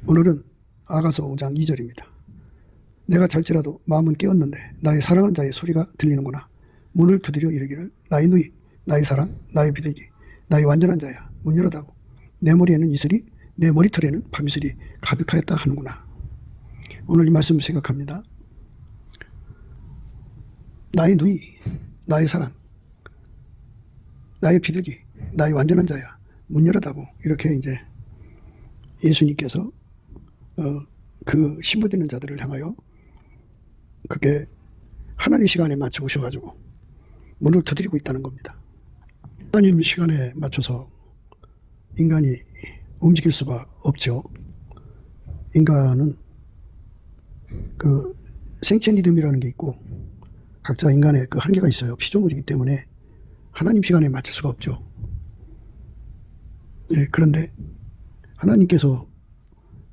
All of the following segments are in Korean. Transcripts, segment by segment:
오늘은 아가서 5장 2절입니다. 내가 잘지라도 마음은 깨었는데 나의 사랑하는 자의 소리가 들리는구나. 문을 두드려 이르기를 나의 누이, 나의 사랑, 나의 비둘기, 나의 완전한 자야, 문 열어다고. 내 머리에는 이슬이, 내 머리털에는 밤이슬이 가득하였다 하는구나. 오늘 이 말씀을 생각합니다. 나의 누이, 나의 사랑, 나의 비둘기, 나의 완전한 자야, 문 열어다고. 이렇게 이제 예수님께서 그 신부되는 자들을 향하여 그렇게 하나님 시간에 맞춰 오셔가지고 문을 두드리고 있다는 겁니다. 하나님 시간에 맞춰서 인간이 움직일 수가 없죠. 인간은 그 생체 리듬이라는 게 있고 각자 인간의 그 한계가 있어요. 피조물이기 때문에 하나님 시간에 맞출 수가 없죠. 예, 그런데 하나님께서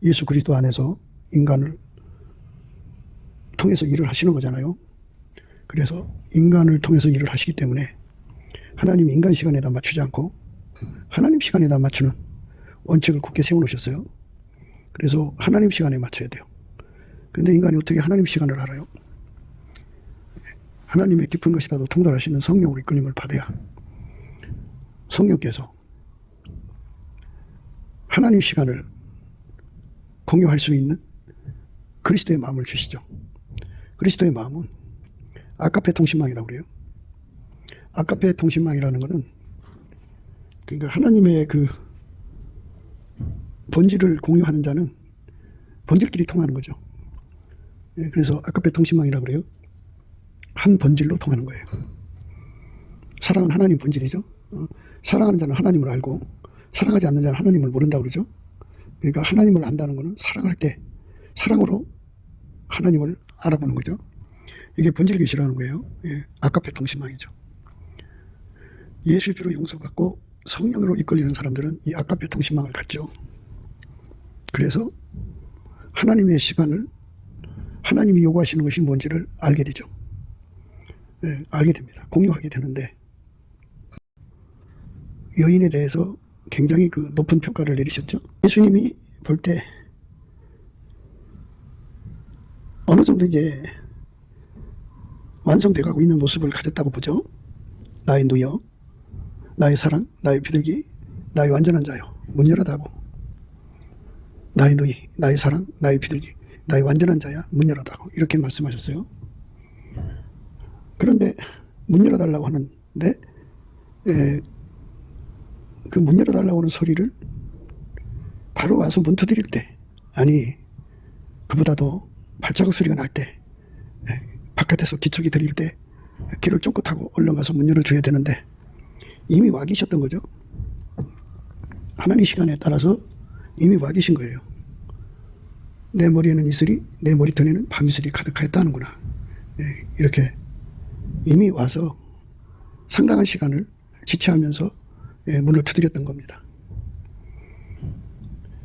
예수 그리스도 안에서 인간을 통해서 일을 하시는 거잖아요. 그래서 인간을 통해서 일을 하시기 때문에 하나님 인간 시간에다 맞추지 않고 하나님 시간에다 맞추는 원칙을 굳게 세워놓으셨어요. 그래서 하나님 시간에 맞춰야 돼요. 그런데 인간이 어떻게 하나님 시간을 알아요? 하나님의 깊은 것이라도 통달하시는 성령으로 이끌림을 받아야 성령께서 하나님 시간을 공유할 수 있는 그리스도의 마음을 주시죠. 그리스도의 마음은 아카페 통신망이라고 그래요. 아카페 통신망이라는 것은 그러니까 하나님의 그 본질을 공유하는 자는 본질끼리 통하는 거죠. 그래서 아카페 통신망이라고 그래요. 한 본질로 통하는 거예요. 사랑은 하나님 본질이죠. 사랑하는 자는 하나님을 알고 사랑하지 않는 자는 하나님을 모른다고 그러죠. 그러니까 하나님을 안다는 것은 사랑할 때 사랑으로 하나님을 알아보는 거죠. 이게 본질 계시라는 거예요. 예, 아카페 통신망이죠. 예수의 피로 용서받고 성령으로 이끌리는 사람들은 이 아카페 통신망을 갖죠. 그래서 하나님의 시간을 하나님이 요구하시는 것이 뭔지를 알게 되죠. 예, 알게 됩니다. 공유하게 되는데 여인에 대해서 굉장히 그 높은 평가를 내리셨죠. 예수님이 볼 때 어느 정도 이제 완성돼 가고 있는 모습을 가졌다고 보죠. 나의 누이여, 나의 사랑, 나의 비둘기, 나의 완전한 자여, 문 열어다고. 나의 누이, 나의 사랑, 나의 비둘기, 나의 완전한 자야, 문 열어다고. 이렇게 말씀하셨어요. 그런데 문 열어달라고 하는데 그 문 열어달라고 하는 소리를 바로 와서 문 두드릴 때, 아니 그보다도 발자국 소리가 날 때, 바깥에서 기척이 들릴 때 길을 쫓긋하고 얼른 가서 문 열어줘야 되는데 이미 와 계셨던 거죠. 하나님 시간에 따라서 이미 와 계신 거예요. 내 머리에는 이슬이, 내 머리털에는 밤이슬이 가득하였다는구나. 이렇게 이미 와서 상당한 시간을 지체하면서 문을 두드렸던 겁니다.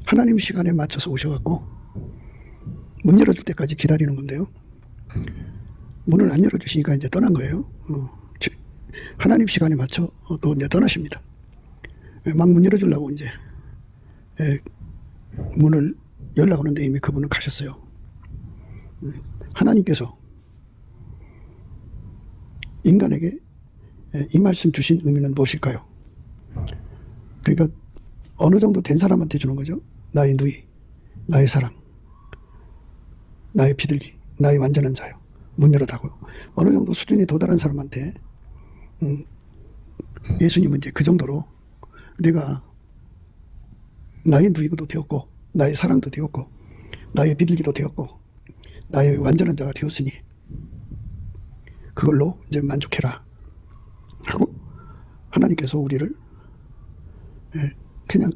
하나님 시간에 맞춰서 오셔갖고 문 열어줄 때까지 기다리는 건데요. 문을 안 열어주시니까 이제 떠난 거예요. 하나님 시간에 맞춰 또 이제 떠나십니다. 막 문 열어주려고 이제 문을 열려고 하는데 이미 그분은 가셨어요. 하나님께서 인간에게 이 말씀 주신 의미는 무엇일까요? 그러니까 어느 정도 된 사람한테 주는 거죠. 나의 누이, 나의 사랑, 나의 비둘기, 나의 완전한 자요, 문 열어다고요. 어느 정도 수준이 도달한 사람한테 예수님은 이제 그 정도로 내가 나의 누이도 되었고 나의 사랑도 되었고 나의 비둘기도 되었고 나의 완전한 자가 되었으니 그걸로 이제 만족해라 하고 하나님께서 우리를 그냥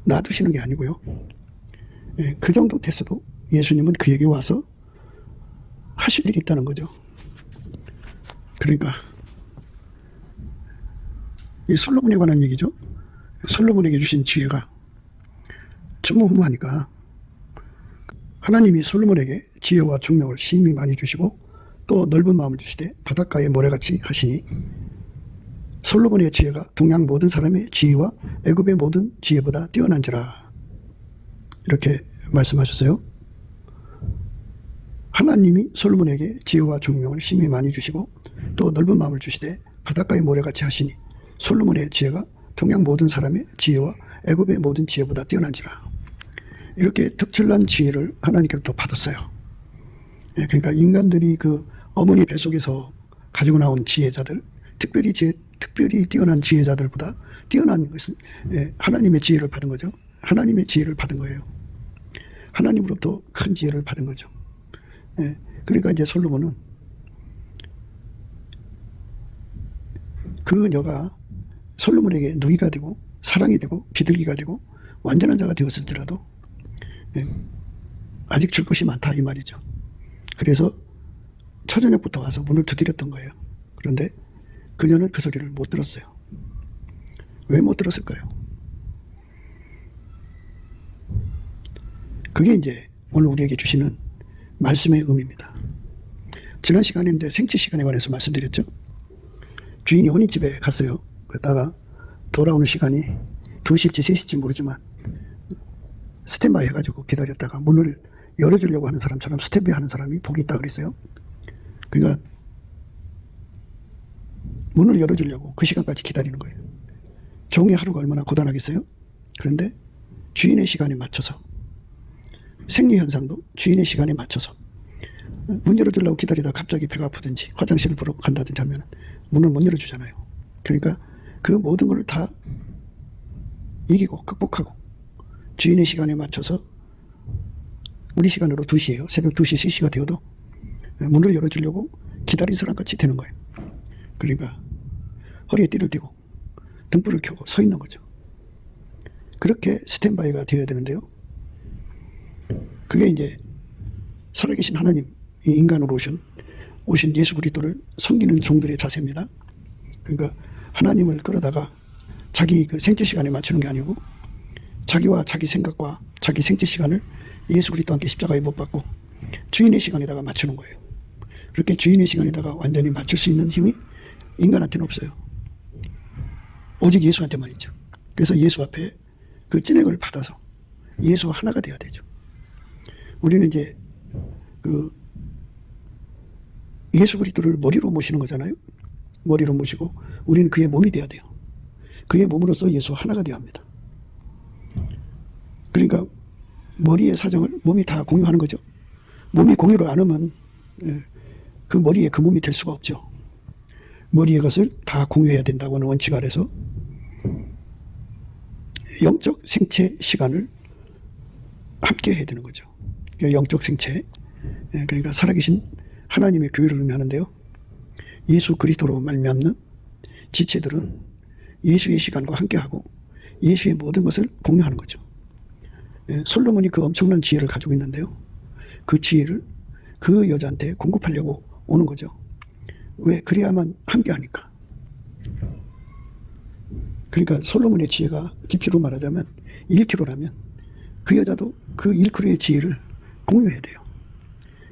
놔두시는 게 아니고요. 그 정도 됐어도 예수님은 그에게 와서 하실 일이 있다는 거죠. 그러니까 이 솔로몬에 관한 얘기죠. 솔로몬에게 주신 지혜가 전무후무하니까 하나님이 솔로몬에게 지혜와 총명을 심히 많이 주시고 또 넓은 마음을 주시되 바닷가의 모래같이 하시니 솔로몬의 지혜가 동양 모든 사람의 지혜와 애굽의 모든 지혜보다 뛰어난지라. 이렇게 말씀하셨어요. 하나님이 솔로몬에게 지혜와 총명을 심히 많이 주시고 또 넓은 마음을 주시되 바닷가의 모래같이 하시니 솔로몬의 지혜가 동양 모든 사람의 지혜와 애굽의 모든 지혜보다 뛰어난지라. 이렇게 특출난 지혜를 하나님께로부터 받았어요. 그러니까 인간들이 그 어머니 뱃속에서 가지고 나온 지혜자들, 특별히 뛰어난 지혜자들보다 뛰어난 것은 하나님의 지혜를 받은 거죠. 하나님의 지혜를 받은 거예요. 하나님으로부터 큰 지혜를 받은 거죠. 그러니까 이제 솔로몬은 그녀가 솔로몬에게 누이가 되고 사랑이 되고 비둘기가 되고 완전한 자가 되었을지라도 아직 줄 것이 많다 이 말이죠. 그래서 초저녁부터 와서 문을 두드렸던 거예요. 그런데 그녀는 그 소리를 못 들었어요. 왜 못 들었을까요? 그게 이제 오늘 우리에게 주시는 말씀의 의미입니다. 지난 시간인데 생체 시간에 관해서 말씀드렸죠. 주인이 혼인집에 갔어요. 그러다가 돌아오는 시간이 2시일지 3시일지 모르지만 스탠바이 해가지고 기다렸다가 문을 열어주려고 하는 사람처럼 스탠바이 하는 사람이 복이 있다 그랬어요. 그러니까 문을 열어주려고 그 시간까지 기다리는 거예요. 종의 하루가 얼마나 고단하겠어요? 그런데 주인의 시간에 맞춰서, 생리현상도 주인의 시간에 맞춰서 문 열어주려고 기다리다가 갑자기 배가 아프든지 화장실을 보러 간다든지 하면 문을 못 열어주잖아요. 그러니까 그 모든 걸 다 이기고 극복하고 주인의 시간에 맞춰서, 우리 시간으로 2시예요. 새벽 2시, 3시가 되어도 문을 열어주려고 기다린 사람같이 되는 거예요. 그러니까 허리에 띠를 띠고 등불을 켜고 서 있는 거죠. 그렇게 스탠바이가 되어야 되는데요. 그게 이제 살아계신 하나님, 이 인간으로 오신 예수 그리스도를 섬기는 종들의 자세입니다. 그러니까 하나님을 끌어다가 자기 그 생체 시간에 맞추는 게 아니고 자기와 자기 생각과 자기 생체 시간을 예수 그리스도와 함께 십자가에 못 박고 주인의 시간에다가 맞추는 거예요. 그렇게 주인의 시간에다가 완전히 맞출 수 있는 힘이 인간한테는 없어요. 오직 예수한테만 있죠. 그래서 예수 앞에 그 찐액을 받아서 예수와 하나가 되어야 되죠. 우리는 이제 그 예수 그리스도를 머리로 모시는 거잖아요. 머리로 모시고 우리는 그의 몸이 되어야 돼요. 그의 몸으로서 예수와 하나가 되어야 합니다. 그러니까 머리의 사정을 몸이 다 공유하는 거죠. 몸이 공유를 안 하면 그 머리에 그 몸이 될 수가 없죠. 머리의 것을 다 공유해야 된다고 하는 원칙 아래서 영적 생체 시간을 함께 해야 되는 거죠. 영적 생체, 그러니까 살아계신 하나님의 교회를 의미하는데요. 예수 그리스도로 말미암는 지체들은 예수의 시간과 함께하고 예수의 모든 것을 공유하는 거죠. 솔로몬이 그 엄청난 지혜를 가지고 있는데요. 그 지혜를 그 여자한테 공급하려고 오는 거죠. 왜? 그래야만 함께하니까. 그러니까 솔로몬의 지혜가 깊이로 말하자면 1kg라면 그 여자도 그 1kg의 지혜를 공유해야 돼요.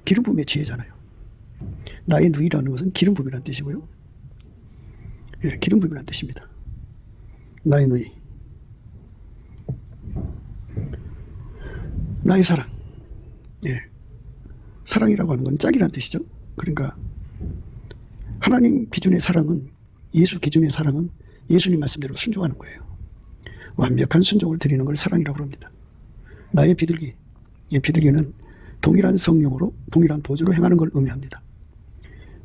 기름 부음의 지혜잖아요. 나의 누이라는 것은 기름 부음이라는 뜻이고요. 기름 부음이라는 뜻입니다. 나의 누이. 나의 사랑. 사랑이라고 하는 건 짝이라는 뜻이죠. 그러니까 하나님 기준의 사랑은, 예수 기준의 사랑은 예수님 말씀대로 순종하는 거예요. 완벽한 순종을 드리는 걸 사랑이라고 합니다. 나의 비둘기. 이 비둘기는 동일한 성령으로 동일한 보조를 행하는 걸 의미합니다.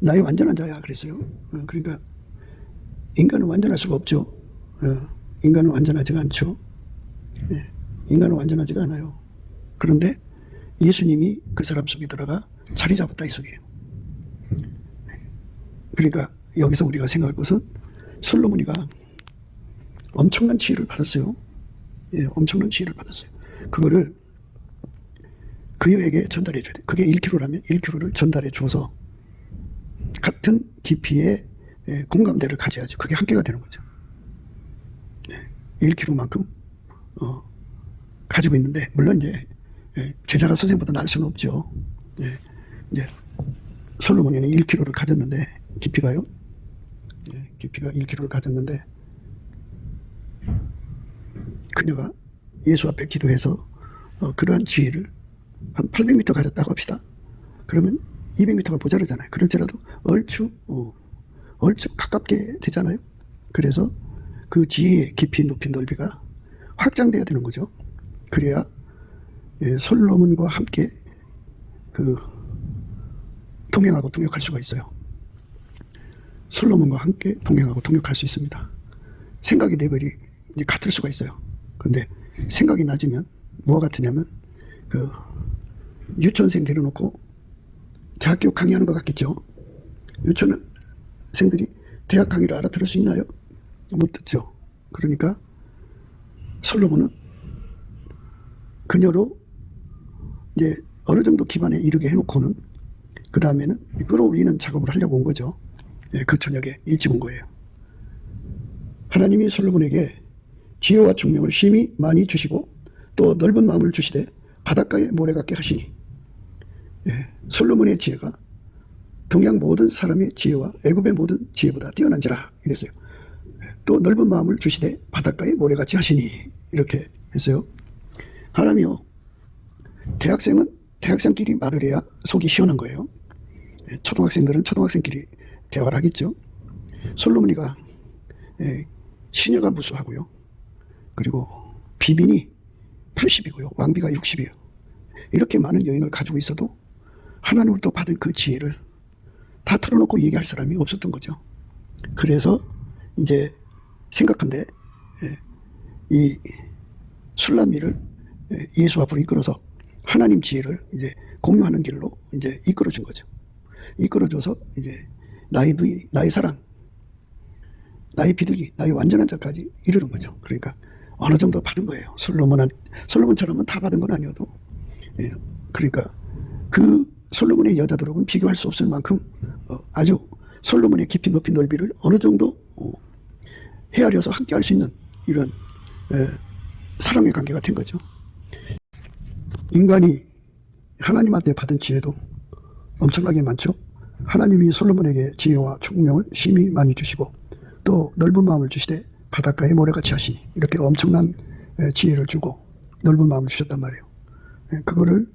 나의 완전한 자야 그랬어요. 그러니까 인간은 완전할 수가 없죠. 인간은 완전하지가 않죠. 인간은 완전하지가 않아요. 그런데 예수님이 그 사람 속에 들어가 자리 잡았다 이 소리예요. 그러니까 여기서 우리가 생각할 것은 솔로몬이가 엄청난 지혜를 받았어요. 엄청난 지혜를 받았어요. 그거를 그녀에게 전달해 줘야 돼. 그게 1kg라면 1kg를 전달해 줘서 같은 깊이의 공감대를 가져야지. 그게 한계가 되는 거죠. 1kg만큼 가지고 있는데, 물론 이제 제자가 선생보다 나을 수는 없죠. 이제 솔로몬이는 1kg를 가졌는데, 깊이가요. 깊이가 1kg를 가졌는데, 그녀가 예수 앞에 기도해서 그러한 지혜를 한 800m 가졌다고 합시다. 그러면 200m가 모자르잖아요. 그럴지라도 얼추 가깝게 되잖아요. 그래서 그 지혜의 깊이, 높이, 넓이가 확장돼야 되는 거죠. 그래야 솔로몬과 함께 동행하고 동역할 수가 있어요. 솔로몬과 함께 동행하고 동역할 수 있습니다. 생각의 레벨이 이제 같을 수가 있어요. 그런데 생각이 낮으면 뭐가 같으냐면 유치원생 데려놓고 대학교 강의하는 것 같겠죠. 유치원생들이 대학 강의를 알아들을 수 있나요? 못 듣죠. 그러니까 솔로몬은 그녀로 이제 어느 정도 기반에 이르게 해놓고는 그 다음에는 끌어올리는 작업을 하려고 온 거죠. 그 저녁에 일찍 온 거예요. 하나님이 솔로몬에게 지혜와 총명을 심히 많이 주시고 또 넓은 마음을 주시되 바닷가에 모래 같게 하시니, 솔로몬의 지혜가 동양 모든 사람의 지혜와 애굽의 모든 지혜보다 뛰어난지라 이랬어요. 또 넓은 마음을 주시되 바닷가에 모래같이 하시니 이렇게 했어요. 하나님이요, 대학생은 대학생끼리 말을 해야 속이 시원한 거예요. 초등학생들은 초등학생끼리 대화를 하겠죠. 솔로몬이가 시녀가 무수하고요. 그리고 비민이 80이고요. 왕비가 60이에요. 이렇게 많은 여인을 가지고 있어도 하나님으로부터 받은 그 지혜를 다 틀어놓고 얘기할 사람이 없었던 거죠. 그래서 이제 생각한데 이 술람미를 예수 앞으로 이끌어서 하나님 지혜를 이제 공유하는 길로 이제 이끌어준 거죠. 이끌어줘서 이제 나의 누이, 나의 사랑, 나의 비둘기, 나의 완전한 자까지 이르는 거죠. 그러니까 어느 정도 받은 거예요. 솔로몬처럼은 다 받은 건 아니어도. 그러니까 그 솔로몬의 여자들하고는 비교할 수 없을 만큼 아주 솔로몬의 깊이, 높이, 넓이를 어느 정도 헤아려서 함께 할 수 있는 이런 사랑의 관계가 된 거죠. 인간이 하나님한테 받은 지혜도 엄청나게 많죠. 하나님이 솔로몬에게 지혜와 총명을 심히 많이 주시고 또 넓은 마음을 주시되 바닷가에 모래같이 하시니 이렇게 엄청난 지혜를 주고 넓은 마음을 주셨단 말이에요. 그거를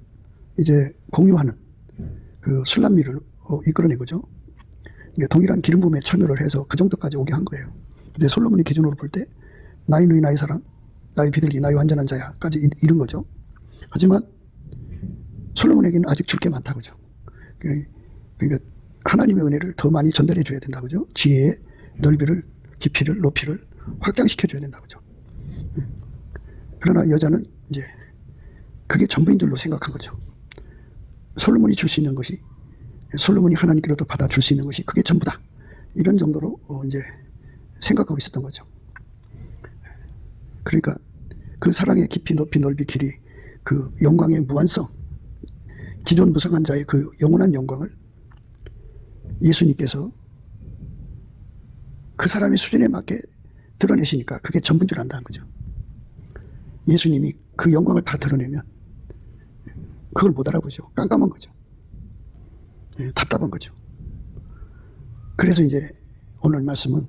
이제 공유하는 그 술람미를 이끌어낸 거죠. 동일한 기름 부음에 참여를 해서 그 정도까지 오게 한 거예요. 근데 솔로몬이 기준으로 볼 때 나의 누이, 나의 사랑, 나의 비둘기, 나의 완전한 자야까지 이른 거죠. 하지만 솔로몬에게는 아직 줄 게 많다 그죠. 그러니까 하나님의 은혜를 더 많이 전달해 줘야 된다 그죠. 지혜의 넓이를, 깊이를, 높이를 확장시켜 줘야 된다 그죠. 그러나 여자는 이제 그게 전부인 줄로 생각한 거죠. 솔로몬이 줄 수 있는 것이, 솔로몬이 하나님께로부터 받아줄 수 있는 것이 그게 전부다. 이런 정도로 이제 생각하고 있었던 거죠. 그러니까 그 사랑의 깊이, 높이, 넓이, 길이, 그 영광의 무한성, 지존무상한 자의 그 영원한 영광을 예수님께서 그 사람의 수준에 맞게 드러내시니까 그게 전부인 줄 안다는 거죠. 예수님이 그 영광을 다 드러내면 그걸 못 알아보죠. 깜깜한 거죠. 답답한 거죠. 그래서 이제 오늘 말씀은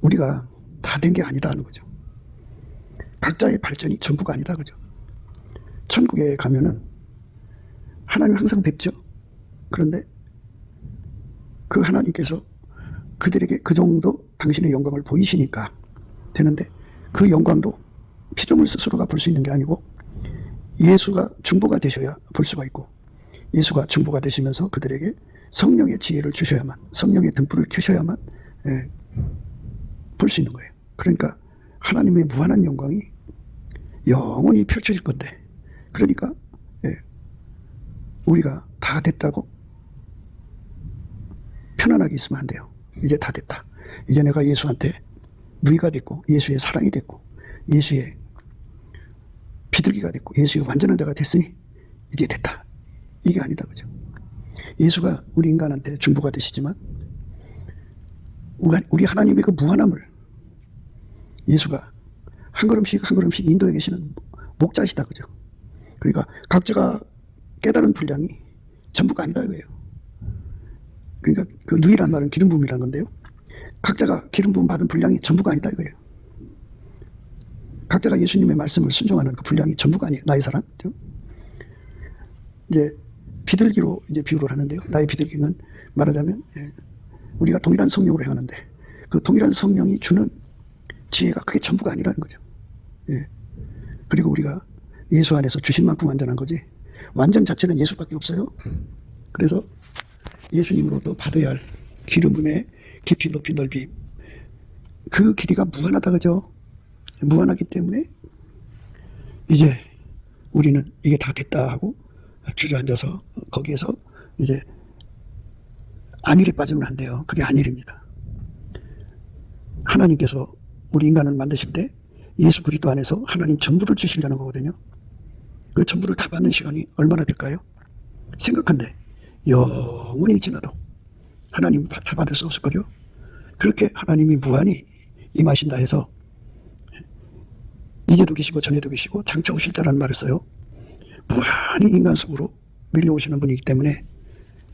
우리가 다 된 게 아니다 하는 거죠. 각자의 발전이 전부가 아니다 그죠. 천국에 가면은 하나님 항상 뵙죠. 그런데 그 하나님께서 그들에게 그 정도 당신의 영광을 보이시니까 되는데 그 영광도 피조물 스스로가 볼 수 있는 게 아니고 예수가 중보가 되셔야 볼 수가 있고 예수가 중보가 되시면서 그들에게 성령의 지혜를 주셔야만, 성령의 등불을 켜셔야만 볼 수 있는 거예요. 그러니까 하나님의 무한한 영광이 영원히 펼쳐질 건데, 그러니까 우리가 다 됐다고 편안하게 있으면 안 돼요. 이제 다 됐다. 이제 내가 예수한테 누이가 됐고 예수의 사랑이 됐고 예수의 비둘기가 됐고 예수의 완전한 자가 됐으니 이제 됐다. 이게 아니다 그죠. 예수가 우리 인간한테 중보가 되시지만 우리 하나님의 그 무한함을 예수가 한 걸음씩 한 걸음씩 인도해 계시는 목자시다 그죠. 그러니까 각자가 깨달은 분량이 전부가 아니다 이거예요. 그러니까 그 누이란 말은 기름 부음이라는 건데요. 각자가 기름 부음 받은 분량이 전부가 아니다 이거예요. 각자가 예수님의 말씀을 순종하는 그 분량이 전부가 아니에요. 나의 사랑. 그죠? 이제 비둘기로 이제 비유를 하는데요. 나의 비둘기는 말하자면 우리가 동일한 성령으로 행하는데 그 동일한 성령이 주는 지혜가 그게 전부가 아니라는 거죠. 그리고 우리가 예수 안에서 주신 만큼 완전한 거지 완전 자체는 예수밖에 없어요. 그래서 예수님으로부터 받아야 할 기름 부음의 깊이 높이 넓이 그 길이가 무한하다 그죠. 무한하기 때문에 이제 우리는 이게 다 됐다 하고 주저앉아서 거기에서 이제 안일에 빠지면 안 돼요. 그게 안일입니다. 하나님께서 우리 인간을 만드실 때 예수 그리스도 안에서 하나님 전부를 주시려는 거거든요. 그 전부를 다 받는 시간이 얼마나 될까요? 생각한데 영원히 지나도 하나님 다 받을 수 없을 거요. 그렇게 하나님이 무한히 임하신다 해서 이제도 계시고 전에도 계시고 장차 오실 자라는 말을 써요. 무한히 인간 속으로 밀려오시는 분이기 때문에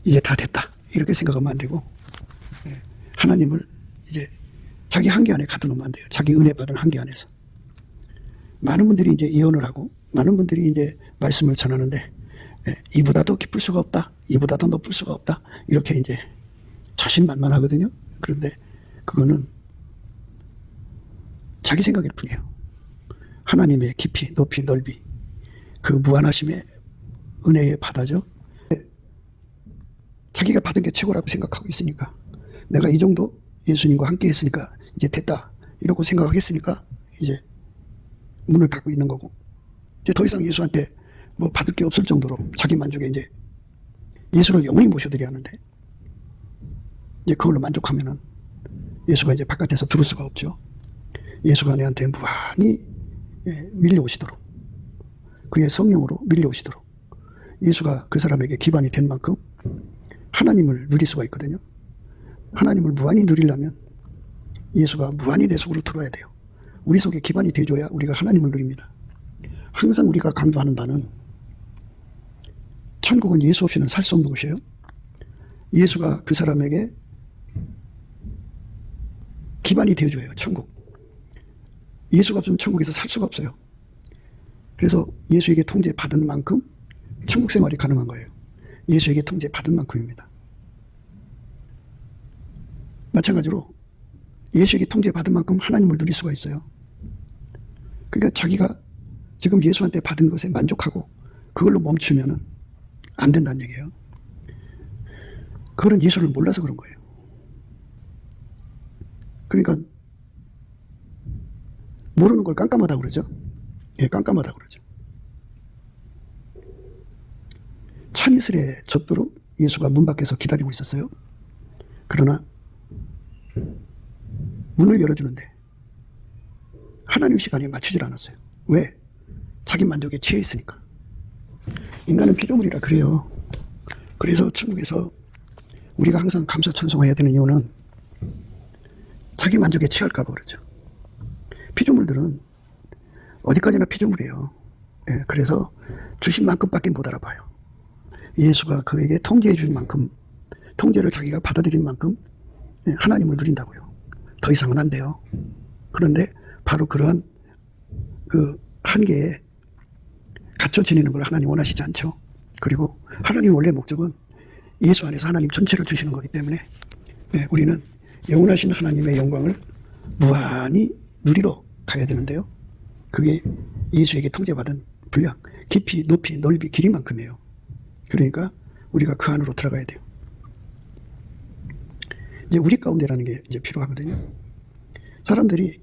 이제 다 됐다 이렇게 생각하면 안 되고 하나님을 이제 자기 한계 안에 가두면 안 돼요. 자기 은혜 받은 한계 안에서. 많은 분들이 이제 예언을 하고 많은 분들이 이제 말씀을 전하는데 이보다 더 깊을 수가 없다. 이보다 더 높을 수가 없다. 이렇게 이제 자신만만하거든요. 그런데 그거는 자기 생각일 뿐이에요. 하나님의 깊이, 높이, 넓이 그 무한하심의 은혜의 바다죠. 자기가 받은 게 최고라고 생각하고 있으니까 내가 이 정도 예수님과 함께 했으니까 이제 됐다 이러고 생각하겠으니까 이제 문을 닫고 있는 거고 이제 더 이상 예수한테 뭐 받을 게 없을 정도로 자기 만족에 이제 예수를 영원히 모셔드려야 하는데 이제 그걸로 만족하면은 예수가 이제 바깥에서 들을 수가 없죠. 예수가 내한테 무한히 밀려오시도록 그의 성령으로 밀려오시도록 예수가 그 사람에게 기반이 된 만큼 하나님을 누릴 수가 있거든요. 하나님을 무한히 누리려면 예수가 무한히 내 속으로 들어와야 돼요. 우리 속에 기반이 되줘야 우리가 하나님을 누립니다. 항상 우리가 강조하는 바는 천국은 예수 없이는 살 수 없는 곳이에요. 예수가 그 사람에게 기반이 되어줘요. 천국. 예수가 없으면 천국에서 살 수가 없어요. 그래서 예수에게 통제 받은 만큼 천국 생활이 가능한 거예요. 예수에게 통제 받은 만큼입니다. 마찬가지로 예수에게 통제 받은 만큼 하나님을 누릴 수가 있어요. 그러니까 자기가 지금 예수한테 받은 것에 만족하고 그걸로 멈추면은 안 된다는 얘기예요. 그거는 예수를 몰라서 그런 거예요. 그러니까 모르는 걸 깜깜하다고 그러죠. 예, 깜깜하다고 그러죠. 찬이슬에 젖도록 예수가 문 밖에서 기다리고 있었어요. 그러나 문을 열어주는데 하나님 시간에 맞추질 않았어요. 왜? 자기 만족에 취해 있으니까. 인간은 피조물이라 그래요. 그래서 천국에서 우리가 항상 감사 찬송해야 되는 이유는 자기 만족에 취할까 봐 그러죠. 피조물들은 어디까지나 피조물이에요. 예, 그래서 주신 만큼밖에 못 알아봐요. 예수가 그에게 통제해 준 만큼, 통제를 자기가 받아들인 만큼 하나님을 누린다고요. 더 이상은 안 돼요. 그런데 바로 그러한 그 한계에 갇혀 지내는 걸 하나님 원하시지 않죠. 그리고 하나님 원래 목적은 예수 안에서 하나님 전체를 주시는 거기 때문에 우리는 영원하신 하나님의 영광을 무한히 누리러 가야 되는데요. 그게 예수에게 통제받은 분량, 깊이, 높이, 넓이, 길이만큼이에요. 그러니까 우리가 그 안으로 들어가야 돼요. 이제 우리 가운데라는 게 이제 필요하거든요. 사람들이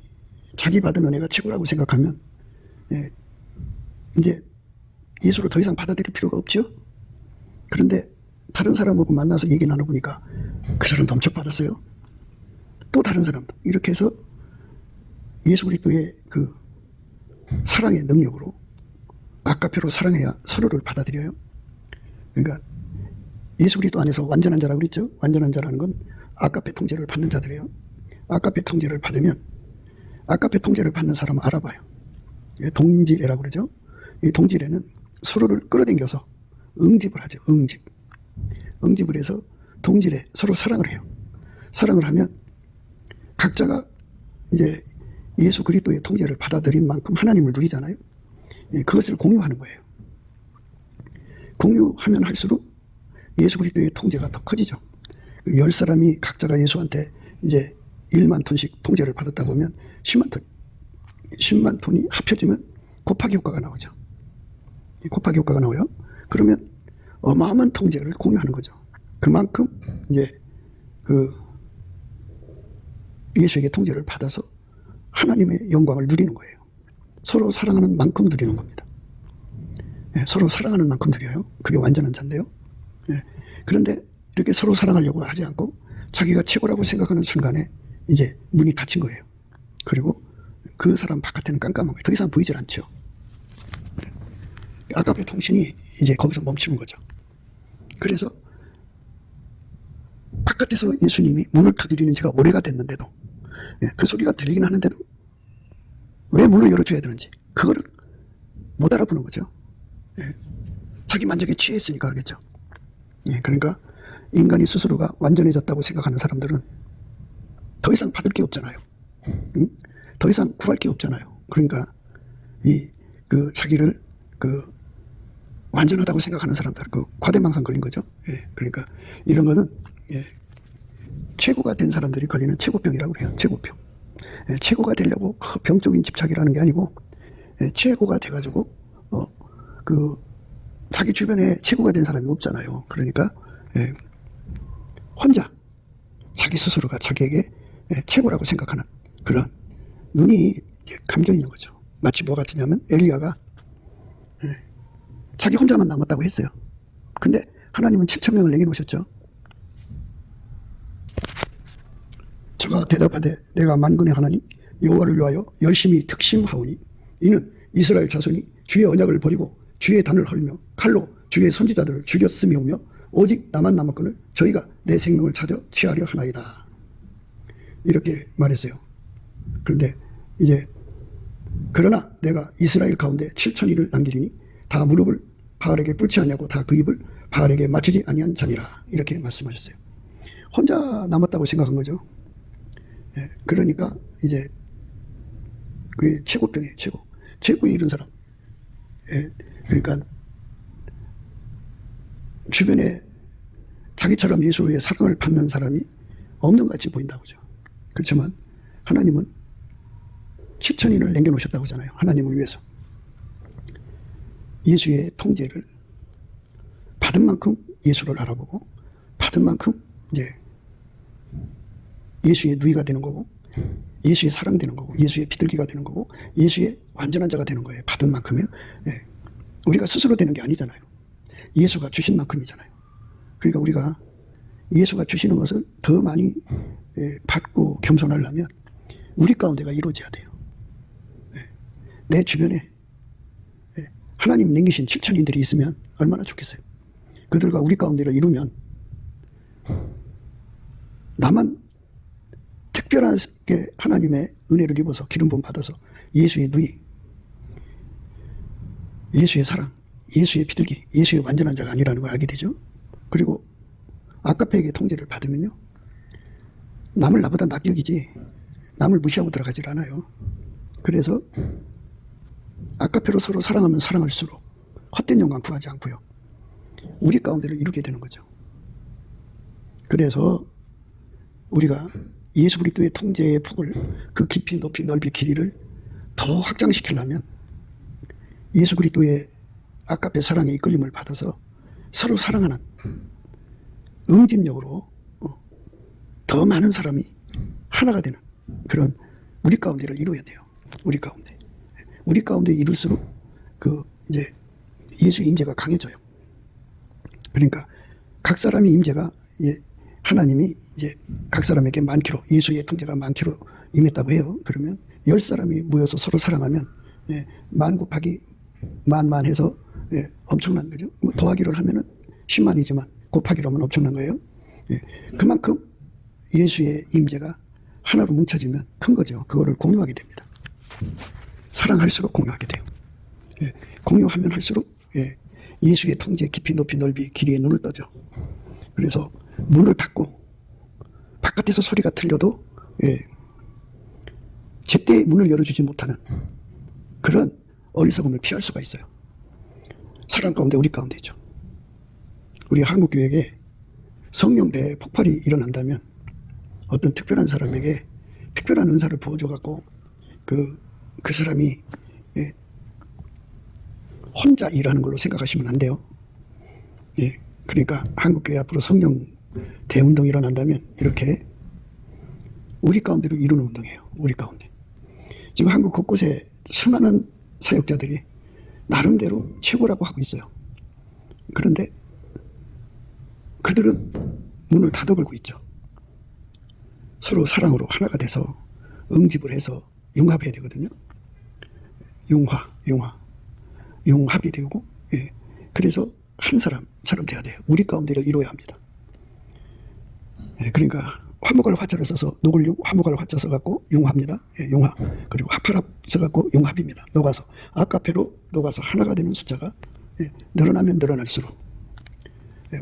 자기 받은 은혜가 최고라고 생각하면 이제 예수를 더 이상 받아들일 필요가 없죠. 그런데 다른 사람하고 만나서 얘기 나눠보니까 그 사람도 엄청 받았어요. 또 다른 사람도. 이렇게 해서 예수 그리스도의 그 사랑의 능력으로 아까페로 사랑해야 서로를 받아들여요. 그러니까 예수 그리스도 안에서 완전한 자라고 그랬죠. 완전한 자라는 건 아까페 통제를 받는 자들이에요. 아까페 통제를 받으면 아까페 통제를 받는 사람은 알아봐요. 동지례라고 그러죠. 이 동지례는 서로를 끌어당겨서 응집을 하죠. 응집을 해서 동지례 서로 사랑을 해요. 사랑을 하면 각자가 이제 예수 그리스도의 통제를 받아들인 만큼 하나님을 누리잖아요. 예, 그것을 공유하는 거예요. 공유하면 할수록 예수 그리스도의 통제가 더 커지죠. 10사람이 각자가 예수한테 이제 1만 톤씩 통제를 받았다 보면 10만 톤. 10만 톤이 합쳐지면 곱하기 효과가 나오죠. 곱하기 효과가 나와요. 그러면 어마어마한 통제를 공유하는 거죠. 그만큼 이제 그 예수에게 통제를 받아서 하나님의 영광을 누리는 거예요. 서로 사랑하는 만큼 누리는 겁니다. 예, 서로 사랑하는 만큼 누려요. 그게 완전한 자인데요. 예, 그런데 이렇게 서로 사랑하려고 하지 않고 자기가 최고라고 생각하는 순간에 이제 문이 닫힌 거예요. 그리고 그 사람 바깥에는 깜깜한 거예요. 더 이상 보이질 않죠. 아가페 통신이 이제 거기서 멈추는 거죠. 그래서 바깥에서 예수님이 문을 두드리는 지가 오래가 됐는데도, 예, 그 소리가 들리긴 하는데도 왜 문을 열어줘야 되는지 그거를 못 알아보는 거죠. 예, 자기 만족에 취해 있으니까 그러겠죠. 예, 그러니까 인간이 스스로가 완전해졌다고 생각하는 사람들은 더 이상 받을 게 없잖아요. 응? 더 이상 구할 게 없잖아요. 그러니까 자기를 완전하다고 생각하는 사람들, 과대망상 걸린 거죠. 예, 그러니까 이런 거는, 예, 최고가 된 사람들이 걸리는 최고병이라고 그래요. 최고병. 예, 최고가 되려고 병적인 집착이라는 게 아니고, 예, 최고가 돼가지고 자기 주변에 최고가 된 사람이 없잖아요. 그러니까, 예, 혼자 자기 스스로가 자기에게, 예, 최고라고 생각하는 그런 눈이 감겨 있는 거죠. 마치 뭐 같으냐면 엘리야가, 예, 자기 혼자만 남았다고 했어요. 근데 하나님은 7,000명을 내게 놓으셨죠. 저가 대답하되 내가 만군의 하나님 여호와를 위하여 열심히 특심하오니 이는 이스라엘 자손이 주의 언약을 버리고 주의 단을 헐며 칼로 주의 선지자들을 죽였음이오며 오직 나만 남았거늘 저희가 내 생명을 찾아 취하려 하나이다. 이렇게 말했어요. 그런데 이제 그러나 내가 이스라엘 가운데 7,000일을 남기리니 다 무릎을 바알에게 꿇지 아니하고 다 그 입을 바알에게 맞추지 아니한 자니라. 이렇게 말씀하셨어요. 혼자 남았다고 생각한 거죠. 예, 그러니까 이제 그게 최고병이에요. 최고에 이른 사람. 예, 그러니까 주변에 자기처럼 예수의 사랑을 받는 사람이 없는 것 같이 보인다고죠. 그렇지만 하나님은 7,000인을 남겨놓으셨다고 하잖아요. 하나님을 위해서. 예수의 통제를 받은 만큼 예수를 알아보고 받은 만큼 이제 예수의 누이가 되는 거고 예수의 사랑되는 거고 예수의 비둘기가 되는 거고 예수의 완전한 자가 되는 거예요. 받은 만큼이요. 예. 우리가 스스로 되는 게 아니잖아요. 예수가 주신 만큼이잖아요. 그러니까 우리가 예수가 주시는 것을 더 많이, 예, 받고 겸손하려면 우리 가운데가 이루어져야 돼요. 예. 내 주변에, 예, 하나님 남기신 7,000인들이 있으면 얼마나 좋겠어요. 그들과 우리 가운데를 이루면 나만 특별하게 하나님의 은혜를 입어서 기름 부음 받아서 예수의 누이, 예수의 사랑, 예수의 비둘기, 예수의 완전한 자가 아니라는 걸 알게 되죠. 그리고 아가페에게 통제를 받으면요, 남을 나보다 낮게 여기지 남을 무시하고 들어가질 않아요. 그래서 아가페로 서로 사랑하면 사랑할수록 헛된 영광 구하지 않고요, 우리 가운데를 이루게 되는 거죠. 그래서 우리가 예수 그리스도의 통제의 폭을, 그 깊이 높이 넓이 길이를 더 확장시키려면 예수 그리스도의 아가페 사랑의 이끌림을 받아서 서로 사랑하는 응집력으로 더 많은 사람이 하나가 되는 그런 우리 가운데를 이루어야 돼요. 우리 가운데 이룰수록 이제 예수의 임재가 강해져요. 그러니까 각 사람의 임재가, 하나님이 이제 각 사람에게 많기로, 예수의 통제가 많기로 임했다고 해요. 그러면 10사람이 모여서 서로 사랑하면, 만 곱하기 만 해서, 엄청난 거죠. 뭐 더하기를 하면은 10만이지만 곱하기로 하면 엄청난 거예요. 그만큼 예수의 임재가 하나로 뭉쳐지면 큰 거죠. 그거를 공유하게 됩니다. 사랑할수록 공유하게 돼요. 공유하면 할수록, 예수의 통제 깊이 높이 넓이 길이에 눈을 떠죠. 그래서 문을 닫고 바깥에서 소리가 들려도, 제때 문을 열어주지 못하는 그런 어리석음을 피할 수가 있어요. 사람 가운데 우리 가운데죠. 우리 한국교회에 성령 대폭발이 일어난다면 어떤 특별한 사람에게 특별한 은사를 부어줘갖고 그 사람이 혼자 일하는 걸로 생각하시면 안 돼요. 그러니까 한국교회 앞으로 성령 대운동이 일어난다면 이렇게 우리 가운데로 이루는 운동이에요. 우리 가운데. 지금 한국 곳곳에 수많은 사역자들이 나름대로 최고라고 하고 있어요. 그런데 그들은 문을 닫아걸고 있죠. 서로 사랑으로 하나가 돼서 응집을 해서 융합해야 되거든요. 융합이 되고, 그래서 한 사람처럼 돼야 돼요. 우리 가운데를 이루어야 합니다. 그러니까 화목할 화자를 써서 녹을 화목할 화자 써갖고 융합니다. 융합. 그리고 합합 써갖고 융합입니다. 녹아서 아카페로 녹아서 하나가 되는 숫자가 늘어나면 늘어날수록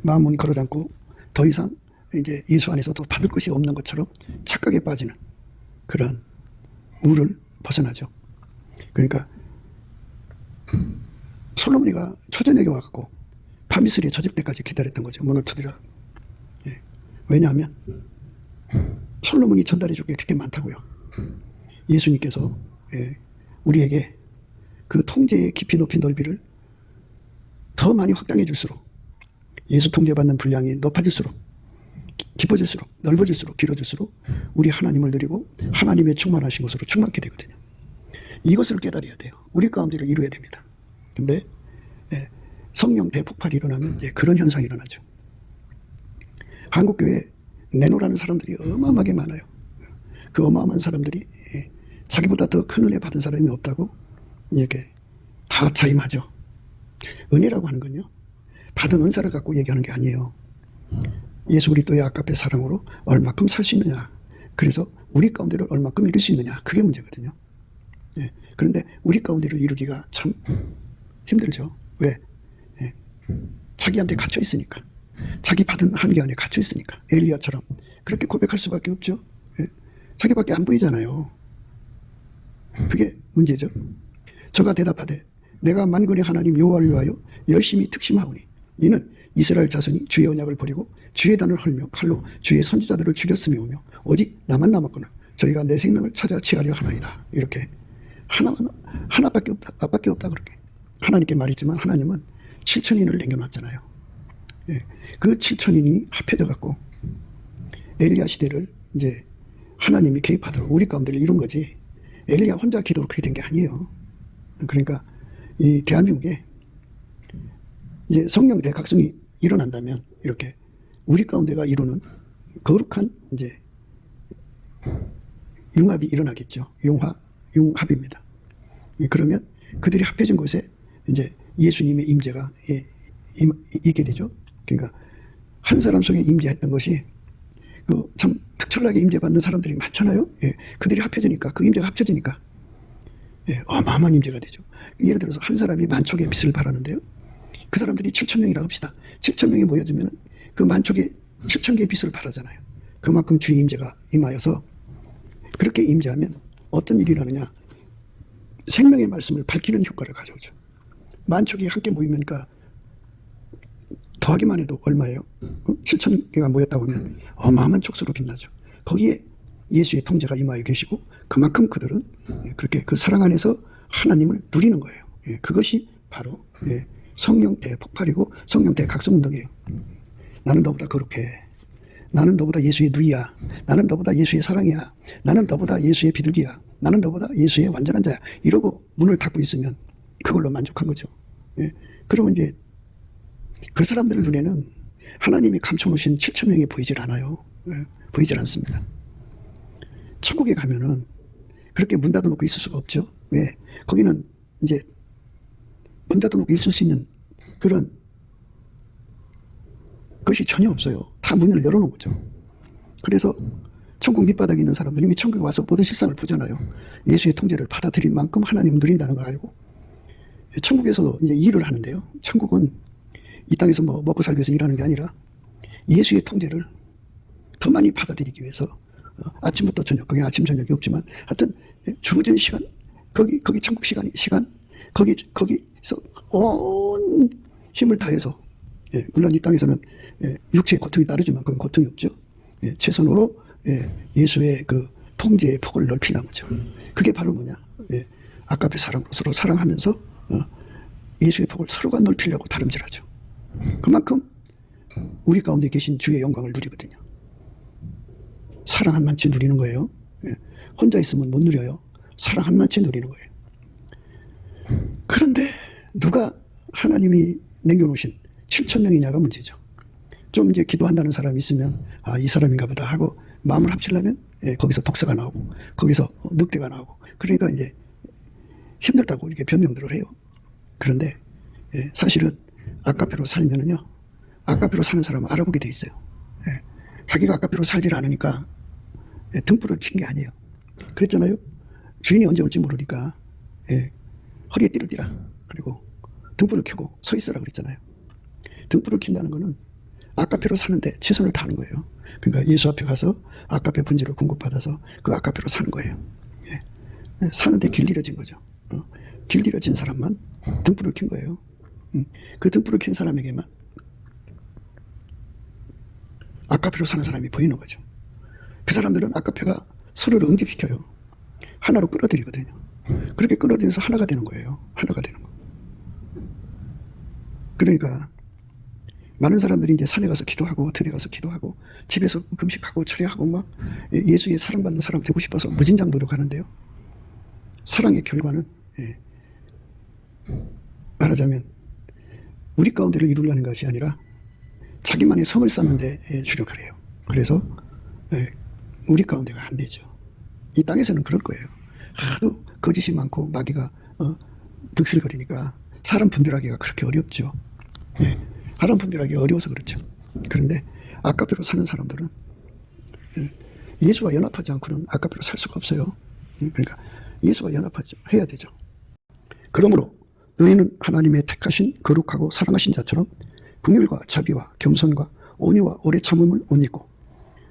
마음은 걸어담고 더 이상 이제 예수 안에서 도 받을 것이 없는 것처럼 착각에 빠지는 그런 우를 벗어나죠. 그러니까 솔로몬이가 초저녁에 와갖고 밤이슬이 젖을 때까지 기다렸던 거죠. 문을 두드려. 왜냐하면 솔로몬이 전달해 줄 게 되게 많다고요. 예수님께서 우리에게 그 통제의 깊이 높이 넓이를 더 많이 확장해 줄수록 예수 통제받는 분량이 높아질수록 깊어질수록 넓어질수록 길어질수록 우리 하나님을 누리고 하나님의 충만하신 것으로 충만하게 되거든요. 이것을 깨달아야 돼요. 우리 가운데를 이루어야 됩니다. 근데 성령 대폭발이 일어나면 이제 그런 현상이 일어나죠. 한국교회에 내노라는 사람들이 어마어마하게 많아요. 그 어마어마한 사람들이 자기보다 더 큰 은혜 받은 사람이 없다고 이렇게 다 자임하죠. 은혜라고 하는 건요, 받은 은사를 갖고 얘기하는 게 아니에요. 예수 그리스도의 아까페 사랑으로 얼마큼 살 수 있느냐, 그래서 우리 가운데를 얼마큼 이룰 수 있느냐, 그게 문제거든요. 그런데 우리 가운데를 이루기가 참 힘들죠. 왜? 자기한테 갇혀 있으니까. 자기 받은 한계 안에 갇혀 있으니까. 엘리야처럼 그렇게 고백할 수밖에 없죠. 자기밖에 안 보이잖아요. 그게 문제죠. 저가 대답하되 내가 만군의 하나님 여호와를 위하여 열심히 특심하오니 이는 이스라엘 자손이 주의 언약을 버리고 주의 단을 헐며 칼로 주의 선지자들을 죽였음이오며 오직 나만 남았거늘 저희가 내 생명을 찾아 취하려 하나이다. 이렇게 하나밖에 없다, 나밖에 없다. 그렇게 하나님께 말했지만 하나님은 7천인을 남겨놨잖아요. 그 7천인이 합해져 갖고 엘리야 시대를 이제 하나님이 개입하도록 우리 가운데를 이룬 거지, 엘리야 혼자 기도로 그렇게 된 게 아니에요. 그러니까 이 대한민국에 이제 성령 대각성이 일어난다면 이렇게 우리 가운데가 이루는 거룩한 이제 융합이 일어나겠죠. 융합입니다. 그러면 그들이 합해진 곳에 이제 예수님의 임재가 있게 되죠. 그러니까 한 사람 속에 임재했던 것이 참 특출나게 임재받는 사람들이 많잖아요. 그들이 합해지니까, 그 임재가 합쳐지니까 어마어마한 임재가 되죠. 예를 들어서 한 사람이 만촉의 빛을 발하는데요, 그 사람들이 7,000명이라고 합시다. 7,000명이 모여지면 그 만촉의 7,000개의 빛을 발하잖아요. 그만큼 주의 임재가 임하여서 그렇게 임재하면 어떤 일이 일어나느냐, 생명의 말씀을 밝히는 효과를 가져오죠. 만촉이 함께 모이니까 더하기만 해도 얼마예요? 7,000개가 모였다고 하면 어마어마한 촉수로 빛나죠. 거기에 예수의 통제가 임하여 계시고 그만큼 그들은 그렇게 그 사랑 안에서 하나님을 누리는 거예요. 그것이 바로 성령 대폭발이고 성령 대각성운동이에요. 나는 너보다 거룩해. 나는 너보다 예수의 누이야. 나는 너보다 예수의 사랑이야. 나는 너보다 예수의 비둘기야. 나는 너보다 예수의 완전한 자야. 이러고 문을 닫고 있으면 그걸로 만족한 거죠. 그러면 이제 그 사람들 눈에는 하나님이 감춰놓으신 7,000명이 보이질 않아요. 보이질 않습니다. 천국에 가면은 그렇게 문 닫아놓고 있을 수가 없죠. 왜? 거기는 이제 문 닫아놓고 있을 수 있는 그런 것이 전혀 없어요. 다 문을 열어놓은 거죠. 그래서 천국 밑바닥에 있는 사람들이 이미 천국에 와서 모든 실상을 보잖아요. 예수의 통제를 받아들인 만큼 하나님을 누린다는 걸 알고 천국에서도 이제 일을 하는데요. 천국은 이 땅에서 뭐 먹고 살기 위해서 일하는 게 아니라 예수의 통제를 더 많이 받아들이기 위해서 아침부터 저녁, 거기는 아침 저녁이 없지만 하여튼 주어진 시간, 거기 천국 시간, 거기서 온 힘을 다해서, 물론 이 땅에서는 육체의 고통이 따르지만 그건 고통이 없죠. 최선으로 예수의 그 통제의 폭을 넓히는 거죠. 그게 바로 뭐냐? 아까의 사랑으로 서로 사랑하면서 예수의 폭을 서로가 넓히려고 다름질하죠. 그만큼 우리 가운데 계신 주의 영광을 누리거든요. 사랑 한 만치 누리는 거예요. 혼자 있으면 못 누려요. 사랑 한 만치 누리는 거예요. 그런데 누가 하나님이 남겨놓으신 7,000명이냐가 문제죠. 좀 이제 기도한다는 사람이 있으면 이 사람인가 보다 하고 마음을 합치려면 거기서 독사가 나오고 거기서 늑대가 나오고 그러니까 이제 힘들다고 이렇게 변명들을 해요. 그런데 사실은 아까페로 살면은요, 아까페로 사는 사람은 알아보게 돼 있어요. 자기가 아까페로 살질 않으니까 등불을 킨 게 아니에요. 그랬잖아요. 주인이 언제 올지 모르니까 허리에 띠를 띠라. 그리고 등불을 켜고 서 있으라 그랬잖아요. 등불을 킨다는 거는 아까페로 사는데 최선을 다하는 거예요. 그러니까 예수 앞에 가서 아까페 분지를 공급받아서 그 아까페로 사는 거예요. 사는데 길들여진 거죠. 길들여진 사람만 등불을 킨 거예요. 그 등불을 킨 사람에게만 아까페로 사는 사람이 보이는 거죠. 그 사람들은 아까페가 서로를 응집시켜요. 하나로 끌어들이거든요. 그렇게 끌어들여서 하나가 되는 거예요. 하나가 되는 거. 그러니까 많은 사람들이 이제 산에 가서 기도하고 들에 가서 기도하고 집에서 금식하고 철회하고 막 예수의 사랑받는 사람 되고 싶어서 무진장 노력하는데요. 사랑의 결과는 말하자면 우리 가운데를 이루려는 것이 아니라 자기만의 성을 쌓는 데 주력을 해요. 그래서 우리 가운데가 안 되죠. 이 땅에서는 그럴 거예요. 하도 거짓이 많고 마귀가 득실거리니까 사람 분별하기가 그렇게 어렵죠. 사람 분별하기 어려워서 그렇죠. 그런데 아까페로 사는 사람들은 예수와 연합하지 않고는 아까페로 살 수가 없어요. 그러니까 예수와 연합하죠. 해야 되죠. 그러므로 너희는 하나님의 택하신 거룩하고 사랑하신 자처럼 긍휼과 자비와 겸손과 온유와 오래 참음을 옷 입고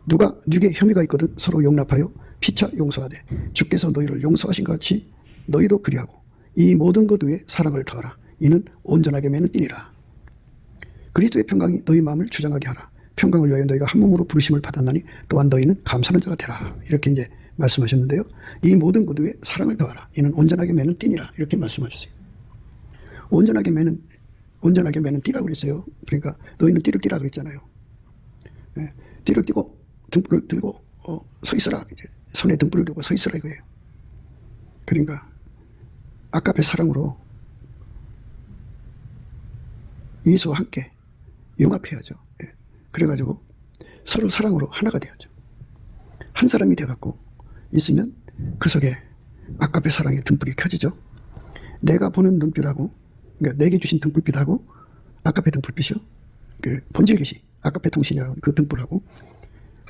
누가 네게 혐의가 있거든 서로 용납하여 피차 용서하되 주께서 너희를 용서하신 것 같이 너희도 그리하고 이 모든 것 위에 사랑을 더하라. 이는 온전하게 매는 띠니라. 그리스도의 평강이 너희 마음을 주장하게 하라. 평강을 위하여 너희가 한 몸으로 부르심을 받았나니 또한 너희는 감사하는 자가 되라. 이렇게 이제 말씀하셨는데요. 이 모든 것 위에 사랑을 더하라. 이는 온전하게 매는 띠니라. 이렇게 말씀하셨어요. 온전하게 매는 띠라고 그랬어요. 그러니까 너희는 띠를 띠라 그랬잖아요. 띠를 띠고 등불을 들고 서 있어라. 이제 손에 등불을 들고 서 있어라 이거예요. 그러니까 아까의 사랑으로 예수와 함께 융합해야죠. 그래가지고 서로 사랑으로 하나가 돼야죠. 한 사람이 돼갖고 있으면 그 속에 아까의 사랑의 등불이 켜지죠. 내가 보는 눈빛하고 그러니까 내게 주신 등불빛하고 아까의 등불빛이요. 그 본질 계시 아까의 통신이라고 그 등불하고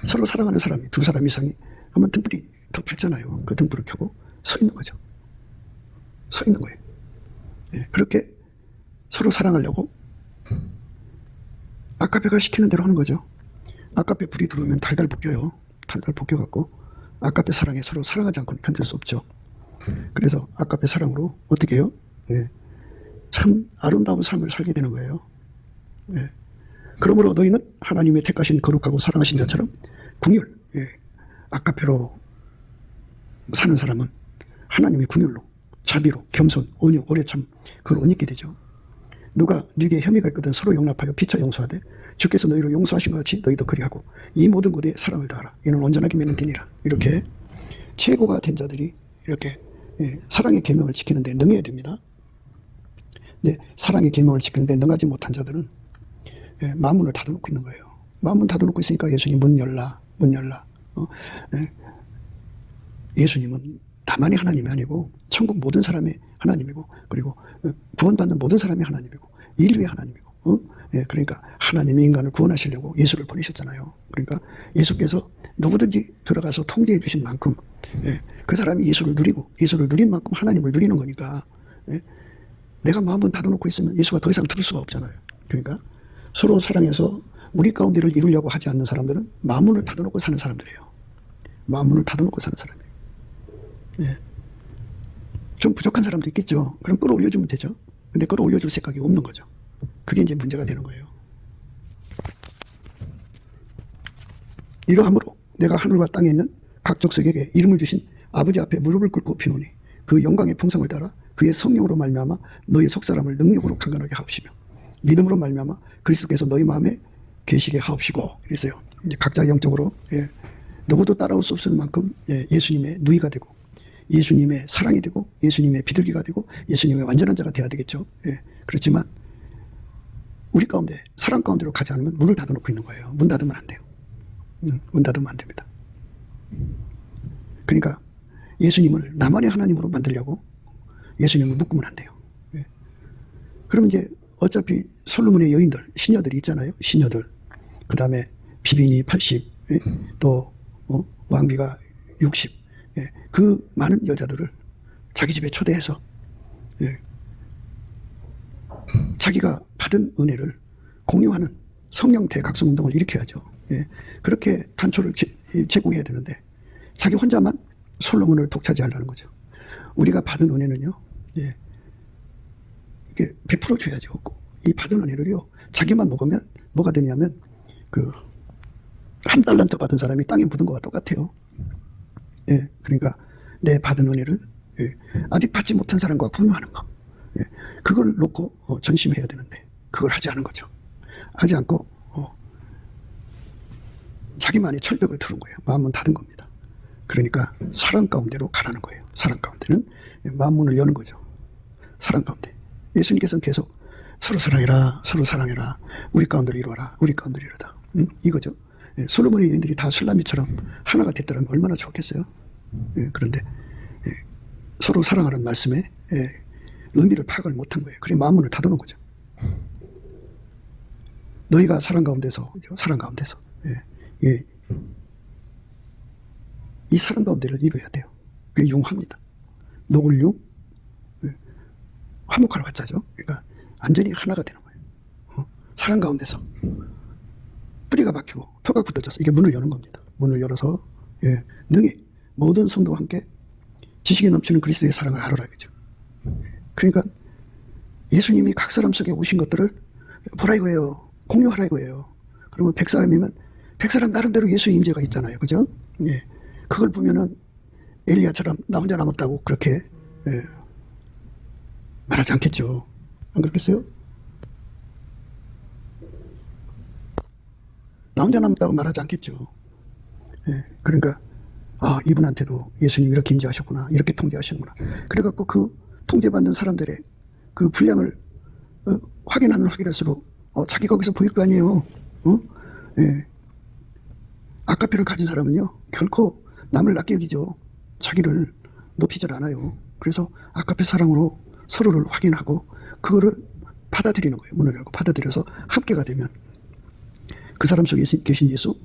서로 사랑하는 사람이 두 사람 이상이 하면 등불이 더 밝잖아요. 그 등불을 켜고 서 있는 거죠. 서 있는 거예요. 그렇게 서로 사랑하려고 아까페가 시키는 대로 하는 거죠. 아까페 불이 들어오면 달달 볶여요. 달달 볶여갖고 아까페 사랑에 서로 사랑하지 않고는 견딜 수 없죠. 그래서 아까페 사랑으로 어떻게 해요? 참 아름다운 삶을 살게 되는 거예요. 그러므로 너희는 하나님의 택하신 거룩하고 사랑하신 자처럼 긍휼, 아까페로 사는 사람은 하나님의 긍휼로 자비로 겸손, 온유, 오래 참 그걸 옷 입게 되죠. 누가 네게 혐의가 있거든 서로 용납하여 피차 용서하되 주께서 너희를 용서하신 것 같이 너희도 그리하고 이 모든 것에 사랑을 다하라. 이는 온전하게 매는 띠니라. 이렇게 최고가 된 자들이 이렇게 사랑의 계명을 지키는데 능해야 됩니다. 근데 사랑의 계명을 지키는데 능하지 못한 자들은 마음문을 닫아놓고 있는 거예요. 마음문 닫아놓고 있으니까 예수님 문 열라. 예수님은 나만이 하나님이 아니고 천국 모든 사람이 하나님이고 그리고 구원받는 모든 사람이 하나님이고 인류의 하나님이고 그러니까 하나님이 인간을 구원하시려고 예수를 보내셨잖아요. 그러니까 예수께서 누구든지 들어가서 통제해 주신 만큼 그 사람이 예수를 누리고 예수를 누린 만큼 하나님을 누리는 거니까 내가 마음은 닫아놓고 있으면 예수가 더 이상 들을 수가 없잖아요. 그러니까 서로 사랑해서 우리 가운데를 이루려고 하지 않는 사람들은 마음문을 닫아놓고 사는 사람들이에요. 마음문을 닫아놓고 사는 사람이에요. 좀 부족한 사람도 있겠죠. 그럼 끌어올려주면 되죠. 근데 끌어올려줄 생각이 없는 거죠. 그게 이제 문제가 되는 거예요. 이러함으로 내가 하늘과 땅에 있는 각 족속에게 이름을 주신 아버지 앞에 무릎을 꿇고 비노니 그 영광의 풍성을 따라 그의 성령으로 말미암아 너희 속사람을 능력으로 강건하게 하옵시며 믿음으로 말미암아 그리스도께서 너희 마음에 계시게 하옵시고 이랬어요. 이제 각자 영적으로 누구도 따라올 수 없을 만큼 예수님의 누이가 되고 예수님의 사랑이 되고 예수님의 비둘기가 되고 예수님의 완전한 자가 돼야 되겠죠. 그렇지만 우리 가운데 사랑 가운데로 가지 않으면 문을 닫아놓고 있는 거예요. 문 닫으면 안 돼요. 문 닫으면 안 됩니다. 그러니까 예수님을 나만의 하나님으로 만들려고 예수님을 묶으면 안 돼요. 그러면 이제 어차피 솔로몬의 여인들, 시녀들이 있잖아요. 시녀들. 그 다음에 비비니 80, 또 왕비가 60. 그 많은 여자들을 자기 집에 초대해서 자기가 받은 은혜를 공유하는 성령 대각성 운동을 일으켜야죠. 그렇게 단초를 제공해야 되는데 자기 혼자만 솔로몬을 독차지하려는 거죠. 우리가 받은 은혜는요, 이게 100% 줘야죠. 이 받은 은혜를요, 자기만 먹으면 뭐가 되냐면 한 달란트 받은 사람이 땅에 묻은 것과 똑같아요. 그러니까 내 받은 은혜를 아직 받지 못한 사람과 공유하는 거, 그걸 놓고 전심해야 되는데 그걸 하지 않은 거죠. 하지 않고 자기만의 철벽을 두른 거예요. 마음은 닫은 겁니다. 그러니까 사랑 가운데로 가라는 거예요. 사랑 가운데는 마음 문을 여는 거죠. 사랑 가운데. 예수님께서는 계속 서로 사랑해라, 서로 사랑해라, 우리 가운데로 이루어라, 우리 가운데로 이루다. 이거죠. 솔로몬의 여인들이 다 술라미처럼 하나가 됐더라면 얼마나 좋겠어요. 그런데 서로 사랑하는 말씀에 의미를 파악을 못한 거예요. 그래 마음 문을 닫아놓은 거죠. 너희가 사랑 가운데서, 이 사랑 가운데를 이루어야 돼요. 그게 융합니다. 노골융, 화목할 화자죠. 그러니까 완전히 하나가 되는 거예요. 사랑 가운데서 뿌리가 박히고 표가 굳어져서 이게 문을 여는 겁니다. 문을 열어서 능히 모든 성도와 함께 지식에 넘치는 그리스도의 사랑을 하러라 이거죠. 그러니까 예수님이 각 사람 속에 오신 것들을 보라 이거예요. 공유하라 이거예요. 그러면 100사람이면 100사람 나름대로 예수의 임재가 있잖아요. 그죠? 그걸 보면은 엘리야처럼 나 혼자 남았다고 그렇게 말하지 않겠죠. 안 그렇겠어요? 나 혼자 남았다고 말하지 않겠죠. 그러니까 이분한테도 예수님 이렇게 임재하셨구나, 이렇게 통제하시는구나. 그래갖고 그 통제받는 사람들의 그 분량을 확인하면 확인할수록 자기 거기서 보일 거 아니에요. 아카페를 가진 사람은요 결코 남을 낮게 여기죠. 자기를 높이질 않아요. 그래서 아카페 사랑으로 서로를 확인하고 그거를 받아들이는 거예요. 문을 열고 받아들여서 함께가 되면 그 사람 속에 계신 예수,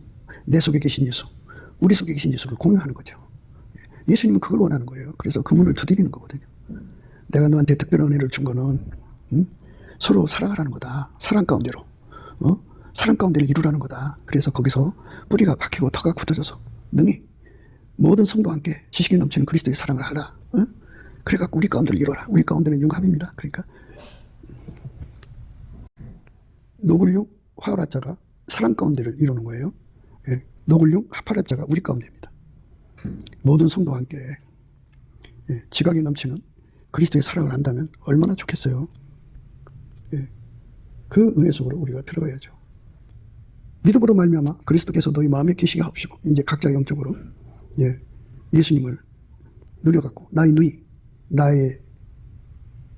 내 속에 계신 예수, 우리 속에 계신 예수를 공유하는 거죠. 예수님은 그걸 원하는 거예요. 그래서 그 문을 두드리는 거거든요. 내가 너한테 특별한 은혜를 준 거는 서로 사랑하라는 거다. 사랑 가운데로 사랑 가운데를 이루라는 거다. 그래서 거기서 뿌리가 박히고 터가 굳어져서 능히 모든 성도와 함께 지식이 넘치는 그리스도의 사랑을 하라. 그래갖고 우리 가운데를 이루어라. 우리 가운데는 융합입니다. 그러니까 노글융 화합자가 사랑 가운데를 이루는 거예요. 노글융 합합자가 우리 가운데입니다. 모든 성도와 함께 지각이 넘치는 그리스도의 사랑을 한다면 얼마나 좋겠어요. 그 은혜 속으로 우리가 들어가야죠. 믿음으로 말미암아 그리스도께서 너희 마음에 계시게 하옵시고 이제 각자 영적으로 예수님을 누려갖고 나의 누이, 나의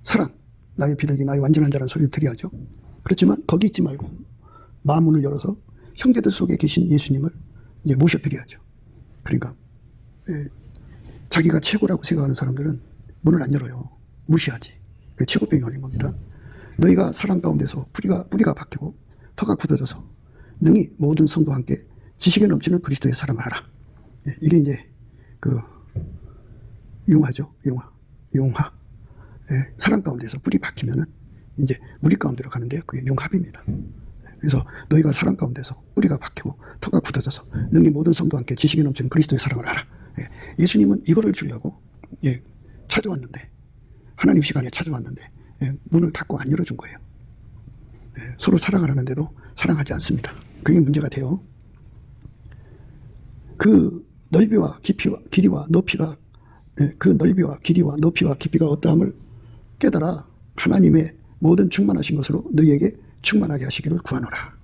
사랑, 나의 비둘기, 나의 완전한 자라는 소리를 드려야죠. 그렇지만 거기 있지 말고 마음 문을 열어서 형제들 속에 계신 예수님을 이제 모셔드려야죠. 그러니까 자기가 최고라고 생각하는 사람들은 문을 안 열어요. 무시하지. 그 최고병이 걸린 겁니다. 너희가 사랑 가운데서 뿌리가 박히고 터가 굳어져서 능히 모든 성도와 함께 지식에 넘치는 그리스도의 사랑을 하라. 이게 이제 그 융화죠. 융화. 사랑 가운데서 뿌리 박히면은 이제 무리 가운데로 가는데요. 그게 융합입니다. 그래서 너희가 사랑 가운데서 뿌리가 박히고 터가 굳어져서 능히 모든 성도와 함께 지식에 넘치는 그리스도의 사랑을 하라. 예수님은 이거를 주려고 찾아왔는데 하나님 시간에 찾아왔는데 문을 닫고 안 열어준 거예요. 서로 사랑하라는데도 사랑하지 않습니다. 그게 문제가 돼요. 그 넓이와 깊이와 길이와 높이가 그 넓이와 길이와 높이와 깊이가 어떠함을 깨달아 하나님의 모든 충만하신 것으로 너희에게 충만하게 하시기를 구하노라.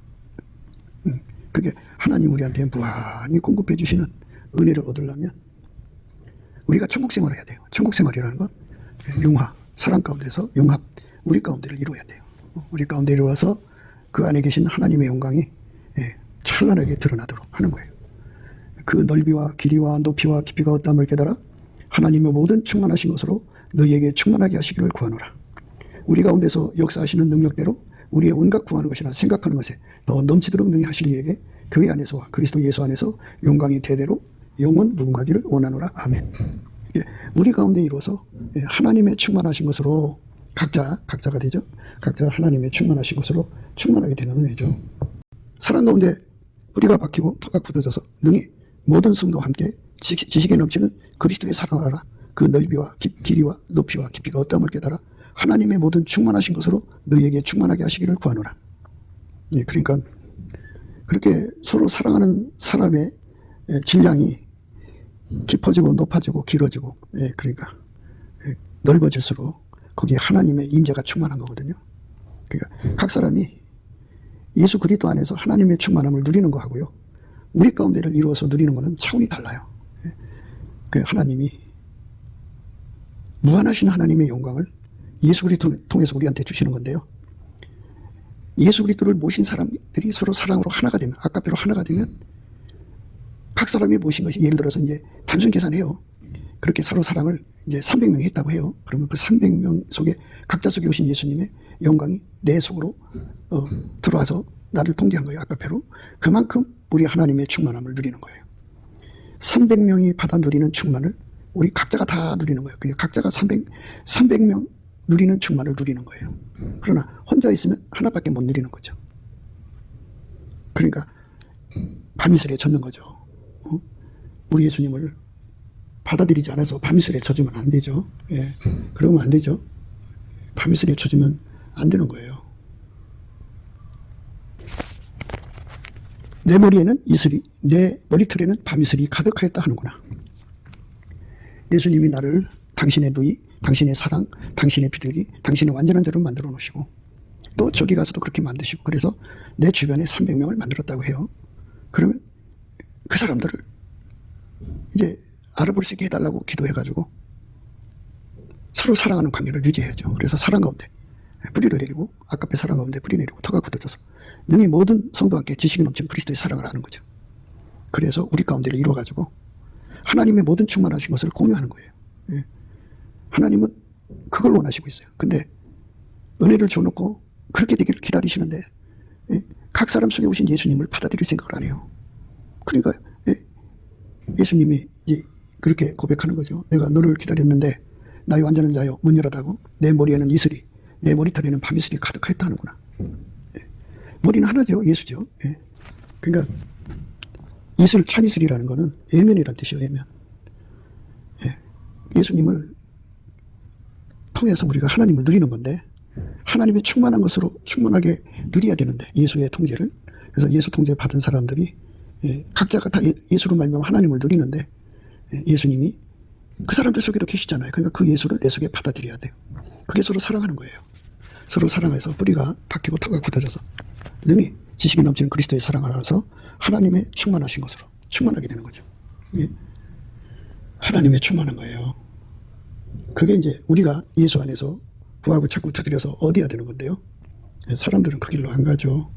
그게 하나님 우리한테 무한히 공급해 주시는 은혜를 얻으려면 우리가 천국 생활을 해야 돼요. 천국 생활이라는 건 융화, 사랑 가운데서 융합, 우리 가운데를 이루어야 돼요. 우리 가운데 이루어서 그 안에 계신 하나님의 영광이 찬란하게 드러나도록 하는 거예요. 그 넓이와 길이와 높이와 깊이가 어떠함을 깨달아 하나님의 모든 충만하신 것으로 너희에게 충만하게 하시기를 구하노라. 우리 가운데서 역사하시는 능력대로 우리의 온갖 구하는 것이나 생각하는 것에 더 넘치도록 능히 하실 이에게 교회 안에서와 그리스도 예수 안에서 영광이 대대로 영원 무궁하기를 원하노라. 아멘. 우리 가운데 이루어서 하나님의 충만하신 것으로 각자가 되죠. 각자 하나님의 충만하신 것으로 충만하게 되는 은혜죠. 사랑 가운데 뿌리가 박히고 터가 굳어져서 능히 모든 성도와 함께 지식에 넘치는 그리스도의 사랑을 알아 그 넓이와 길이와 높이와 깊이가 어떠함을 깨달아 하나님의 모든 충만하신 것으로 너희에게 충만하게 하시기를 구하노라. 그러니까 그렇게 서로 사랑하는 사람의 질량이 깊어지고 높아지고 길어지고 그러니까 넓어질수록 거기에 하나님의 임재가 충만한 거거든요. 그러니까 각 사람이 예수 그리스도 안에서 하나님의 충만함을 누리는 거하고요, 우리 가운데를 이루어서 누리는 것은 차원이 달라요. 그 하나님이 무한하신 하나님의 영광을 예수 그리스도를 통해서 우리한테 주시는 건데요, 예수 그리스도를 모신 사람들이 서로 사랑으로 하나가 되면, 아까페로 하나가 되면 각 사람이 모신 것이, 예를 들어서 이제 단순 계산해요. 그렇게 서로 사랑을 이제 300명이 했다고 해요. 그러면 그 300명 속에 각자 속에 오신 예수님의 영광이 내 속으로 들어와서 나를 통제한 거예요. 아까페로. 그만큼 우리 하나님의 충만함을 누리는 거예요. 300명이 받아 누리는 충만을 우리 각자가 다 누리는 거예요. 그냥 각자가 300명 누리는 충만을 누리는 거예요. 그러나 혼자 있으면 하나밖에 못 누리는 거죠. 그러니까 밤이슬에 젖는 거죠. 우리 예수님을 받아들이지 않아서 밤이슬에 젖으면 안 되죠. 그러면 안 되죠. 밤이슬에 젖으면 안 되는 거예요. 내 머리에는 이슬이, 내 머리털에는 밤이슬이 가득하였다 하는구나. 예수님이 나를 당신의 누이, 당신의 사랑, 당신의 비둘기, 당신의 완전한 자로 만들어 놓으시고, 또 저기 가서도 그렇게 만드시고, 그래서 내 주변에 300명을 만들었다고 해요. 그러면 그 사람들을 이제 알아볼 수 있게 해달라고 기도해가지고 서로 사랑하는 관계를 유지해야죠. 그래서 사랑 가운데 뿌리를 내리고, 아까페 사랑 가운데 뿌리 내리고, 터가 굳어져서 능히 모든 성도와 함께 지식이 넘친 그리스도의 사랑을 아는 거죠. 그래서 우리 가운데를 이루어가지고 하나님의 모든 충만하신 것을 공유하는 거예요. 하나님은 그걸 원하시고 있어요. 근데 은혜를 줘놓고 그렇게 되기를 기다리시는데 각 사람 속에 오신 예수님을 받아들일 생각을 안 해요. 그러니까 예수님이 그렇게 고백하는 거죠. 내가 너를 기다렸는데 나의 완전한 자여 문 열어다고, 내 머리에는 이슬이, 내 머리털에는 밤이슬이 가득하였다 하는구나. 머리는 하나죠. 예수죠. 그러니까 이슬, 찬이슬이라는 거는 예면이라는 뜻이에요. 예면. 예수님을 통해서 우리가 하나님을 누리는 건데, 하나님의 충만한 것으로 충만하게 누려야 되는데, 예수의 통제를. 그래서 예수 통제 받은 사람들이 각자가 다 예수로 말미암아 하나님을 누리는데, 예수님이 그 사람들 속에도 계시잖아요. 그러니까 그 예수를 내 속에 받아들여야 돼요. 그게 서로 사랑하는 거예요. 서로 사랑해서 뿌리가 박히고 터가 굳어져서 능히 지식이 넘치는 그리스도의 사랑을 알아서 하나님의 충만하신 것으로 충만하게 되는 거죠. 하나님의 충만한 거예요. 그게 이제 우리가 예수 안에서 구하고 찾고 두드려서 얻어야 되는 건데요, 사람들은 그 길로 안 가죠.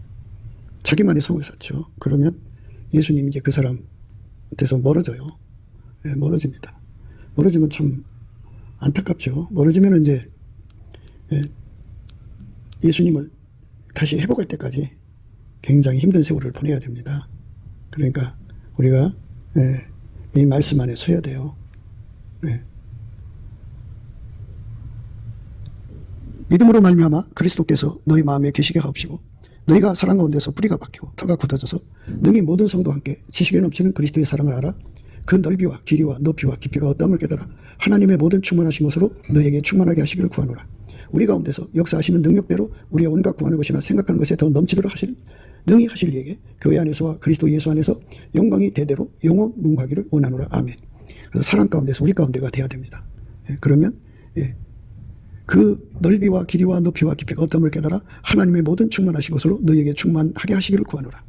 자기만의 성을 쌓죠. 그러면 예수님이 이제 그 사람한테서 멀어져요. 멀어집니다. 멀어지면 참 안타깝죠. 멀어지면 이제 예수님을 다시 회복할 때까지 굉장히 힘든 세월을 보내야 됩니다. 그러니까 우리가 이 말씀 안에 서야 돼요. 믿음으로 말미암아 그리스도께서 너희 마음에 계시게 하옵시고, 너희가 사랑 가운데서 뿌리가 박히고 터가 굳어져서 능히 모든 성도와 함께 지식에 넘치는 그리스도의 사랑을 알아 그 넓이와 길이와 높이와 깊이가 어떠함을 깨달아 하나님의 모든 충만하신 것으로 너에게 충만하게 하시기를 구하노라. 우리 가운데서 역사하시는 능력대로 우리의 온갖 구하는 것이나 생각하는 것에 더 넘치도록 능히 하실 이에게 교회 안에서와 그리스도 예수 안에서 영광이 대대로 영원 무궁하기를 원하노라. 아멘. 그래서 사랑 가운데서 우리 가운데가 돼야 됩니다. 그러면 그 넓이와 길이와 높이와 깊이가 어떠함을 깨달아 하나님의 모든 충만하신 것으로 너희에게 충만하게 하시기를 구하노라.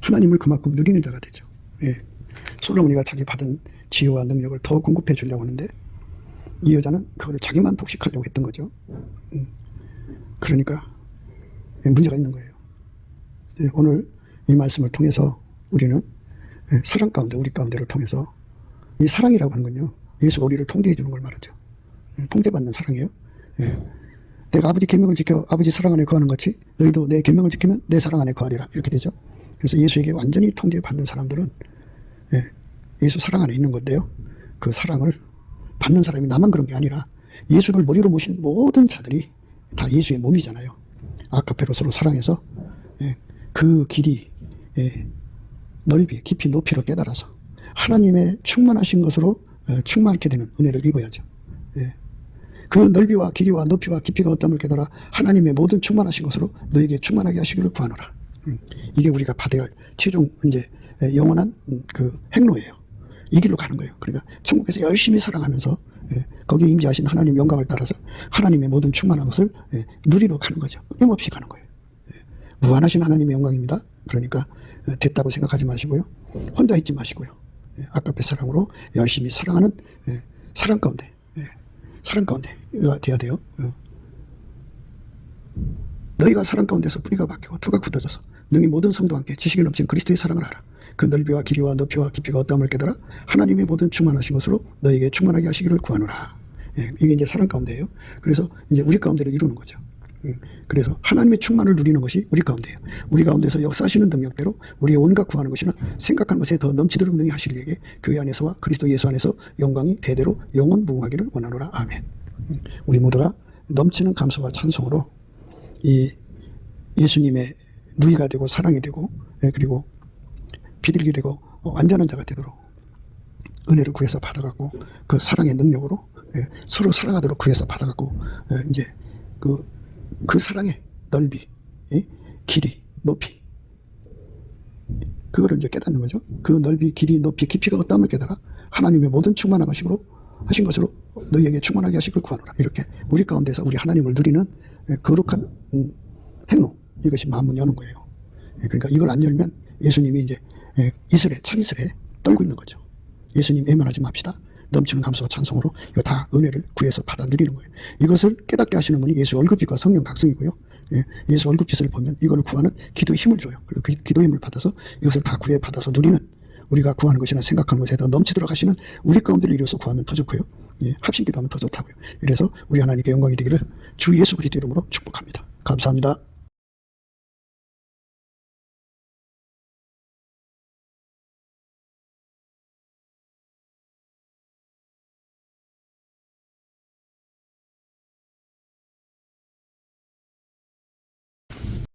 하나님을 그만큼 누리는 자가 되죠. 솔로몬이가 자기 받은 지혜와 능력을 더 공급해 주려고 하는데 이 여자는 그거를 자기만 독식하려고 했던 거죠. 그러니까 문제가 있는 거예요. 오늘 이 말씀을 통해서 우리는 사랑 가운데 우리 가운데를 통해서 이 사랑이라고 하는 건요, 예수가 우리를 통제해 주는 걸 말하죠. 통제받는 사랑이에요. 내가 아버지 계명을 지켜 아버지 사랑 안에 거하는 같이 너희도 내 계명을 지키면 내 사랑 안에 거하리라. 이렇게 되죠. 그래서 예수에게 완전히 통제받는 사람들은 예수 사랑 안에 있는 건데요, 그 사랑을 받는 사람이 나만 그런 게 아니라 예수를 머리로 모신 모든 자들이 다 예수의 몸이잖아요. 아카페로 서로 사랑해서 그 길이, 넓이, 깊이, 높이를 깨달아서 하나님의 충만하신 것으로 충만하게 되는 은혜를 입어야죠. 그 넓이와 길이와 높이와 깊이가 어떠함을 깨달아 하나님의 모든 충만하신 것으로 너에게 충만하게 하시기를 구하노라. 이게 우리가 받아야 할 최종 이제 영원한 그 행로예요. 이 길로 가는 거예요. 그러니까 천국에서 열심히 살아가면서 거기에 임재하신 하나님 영광을 따라서 하나님의 모든 충만한 것을 누리러 가는 거죠. 끊임없이 가는 거예요. 무한하신 하나님의 영광입니다. 그러니까 됐다고 생각하지 마시고요, 혼자 있지 마시고요, 아까의 사랑으로 열심히 사랑하는 사랑 가운데가 돼야 돼요. 너희가 사랑 가운데서 뿌리가 박히고 터가 굳어져서 능히 모든 성도와 함께 지식이 넘친 그리스도의 사랑을 알아. 그 넓이와 길이와 높이와 깊이가 어떠함을 깨달아 하나님의 모든 충만하신 것으로 너희에게 충만하게 하시기를 구하노라. 이게 이제 사랑 가운데예요. 그래서 이제 우리 가운데를 이루는 거죠. 그래서 하나님의 충만을 누리는 것이 우리 가운데예요. 우리 가운데서 역사하시는 능력대로 우리의 온갖 구하는 것이나 생각하는 것에 더 넘치도록 능히 하실 이에게 교회 안에서와 그리스도 예수 안에서 영광이 대대로 영원 무궁하기를 원하노라. 아멘. 우리 모두가 넘치는 감사와 찬송으로 이 예수님의 누이가 되고 사랑이 되고 그리고 비둘기 되고 완전한 자가 되도록 은혜를 구해서 받아갖고 그 사랑의 능력으로 서로 사랑하도록 구해서 받아갖고 이제 그 사랑의 넓이, 길이, 높이, 그거를 이제 깨닫는 거죠. 그 넓이, 길이, 높이, 깊이가 어떠함을 깨달아 하나님의 모든 충만한 하신 것으로 너희에게 충만하게 하시길 구하노라. 이렇게 우리 가운데서 우리 하나님을 누리는 거룩한 행로, 이것이 마음문 여는 거예요. 그러니까 이걸 안 열면 예수님이 이제 찬이슬에 떨고 있는 거죠. 예수님 외면하지 맙시다. 넘치는 감사와 찬송으로 이거 다 은혜를 구해서 받아 누리는 거예요. 이것을 깨닫게 하시는 분이 예수 얼굴빛과 성령 각성이고요. 예수 얼굴빛을 보면 이걸 구하는 기도의 힘을 줘요. 그리고 그 기도의 힘을 받아서 이것을 다 구해 받아서 누리는, 우리가 구하는 것이나 생각하는 것에 더 넘치도록 하시는 우리 가운데를 이루어서 구하면 더 좋고요. 합심기도하면 더 좋다고요. 이래서 우리 하나님께 영광이 되기를 주 예수 그리스도 이름으로 축복합니다. 감사합니다.